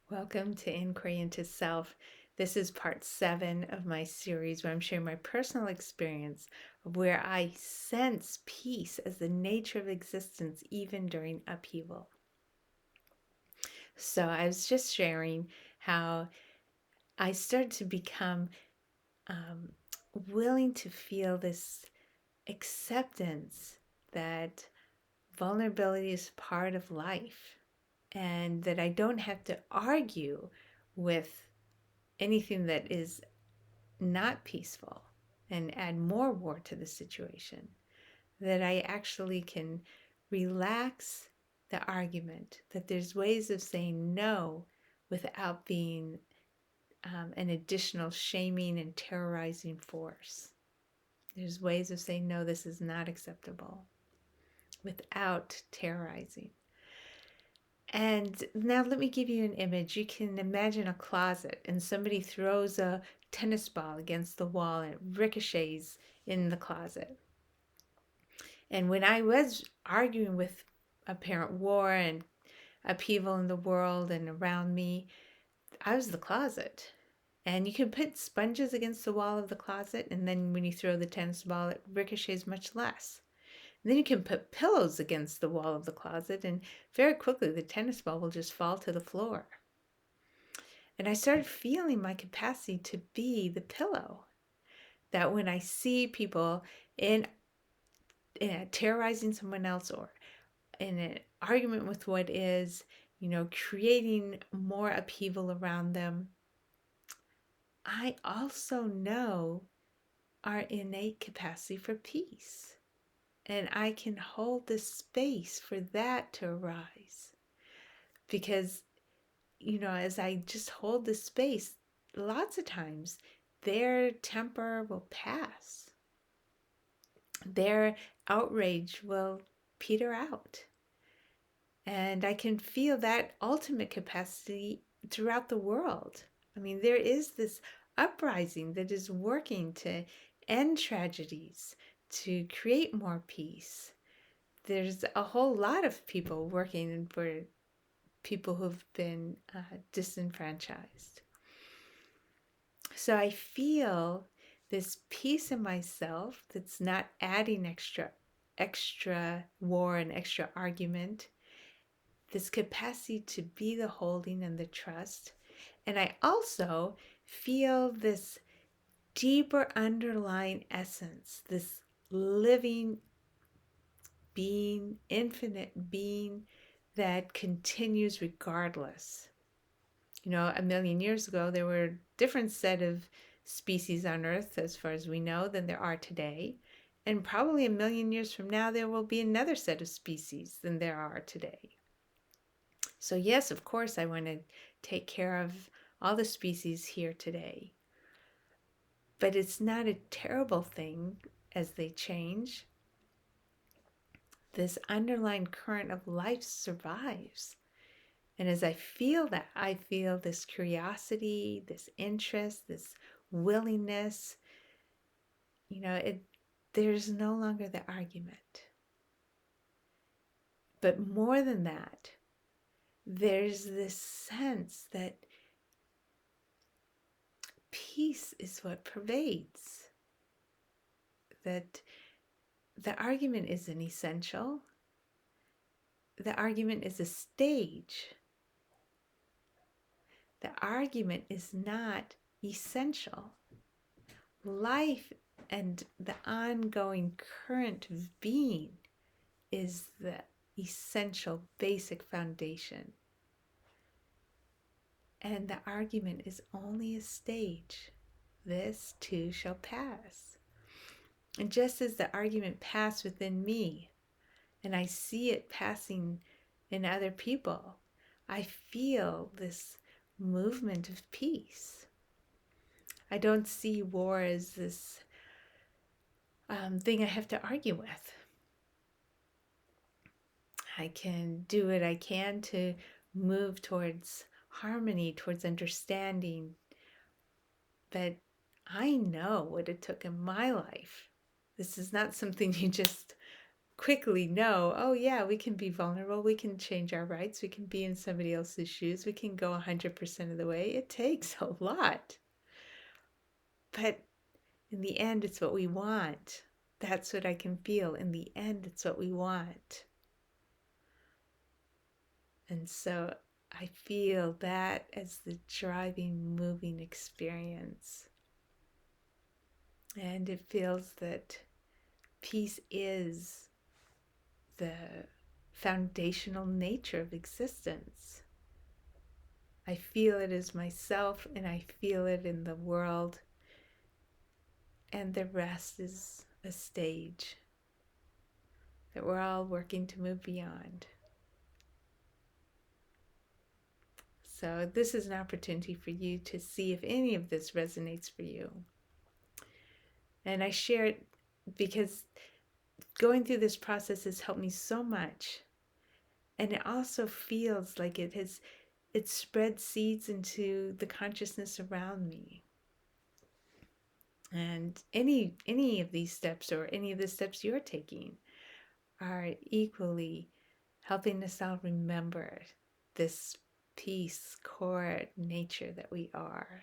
Welcome to Inquiry into Self. This is part 7 of my series where I'm sharing my personal experience of where I sense peace as the nature of existence even during upheaval. So I was just sharing how I started to become um, willing to feel this acceptance that vulnerability is part of life and that I don't have to argue with anything that is not peaceful and add more war to the situation, that I actually can relax the argument, that there's ways of saying no without being an additional shaming and terrorizing force. There's ways of saying no, this is not acceptable without terrorizing. And now let me give you an image. You can imagine a closet and somebody throws a tennis ball against the wall and it ricochets in the closet. And when I was arguing with apparent war and upheaval in the world and around me, I was the closet. And you can put sponges against the wall of the closet, and then when you throw the tennis ball, it ricochets much less. And then you can put pillows against the wall of the closet, and very quickly the tennis ball will just fall to the floor. And I started feeling my capacity to be the pillow. That when I see people in terrorizing someone else or in an argument with what is, creating more upheaval around them, I also know our innate capacity for peace. And I can hold the space for that to arise. Because, as I just hold the space, lots of times their temper will pass, their outrage will peter out. And I can feel that ultimate capacity throughout the world. I mean, there is this uprising that is working to end tragedies, to create more peace. There's a whole lot of people working for people who've been disenfranchised. So I feel this peace in myself that's not adding extra war and extra argument, this capacity to be the holding and the trust. And I also feel this deeper underlying essence, this living being, infinite being that continues regardless. A million years ago, there were a different set of species on Earth, as far as we know, than there are today. And probably a million years from now, there will be another set of species than there are today. So yes, of course, I want to take care of all the species here today. But it's not a terrible thing as they change. This underlying current of life survives. And as I feel that, I feel this curiosity, this interest, this willingness. There's no longer the argument. But more than that, there's this sense that peace is what pervades. That the argument isn't essential. The argument is a stage. The argument is not essential. Life and the ongoing current of being is the essential basic foundation. And the argument is only a stage. This too shall pass. And just as the argument passed within me, and I see it passing in other people, I feel this movement of peace. I don't see war as this thing I have to argue with. I can do what I can to move towards harmony, towards understanding. But I know what it took in my life. This is not something you just quickly know, oh, yeah, we can be vulnerable. We can change our rights. We can be in somebody else's shoes. We can go 100% of the way. It takes a lot. But in the end, it's what we want. That's what I can feel. In the end, it's what we want. And so I feel that as the driving, moving experience. And it feels that peace is the foundational nature of existence. I feel it as myself and I feel it in the world, and the rest is a stage that we're all working to move beyond. So, this is an opportunity for you to see if any of this resonates for you. And I share it because going through this process has helped me so much. And it also feels like it spread seeds into the consciousness around me. And any of these steps or any of the steps you're taking are equally helping us all remember this peace core nature that we are.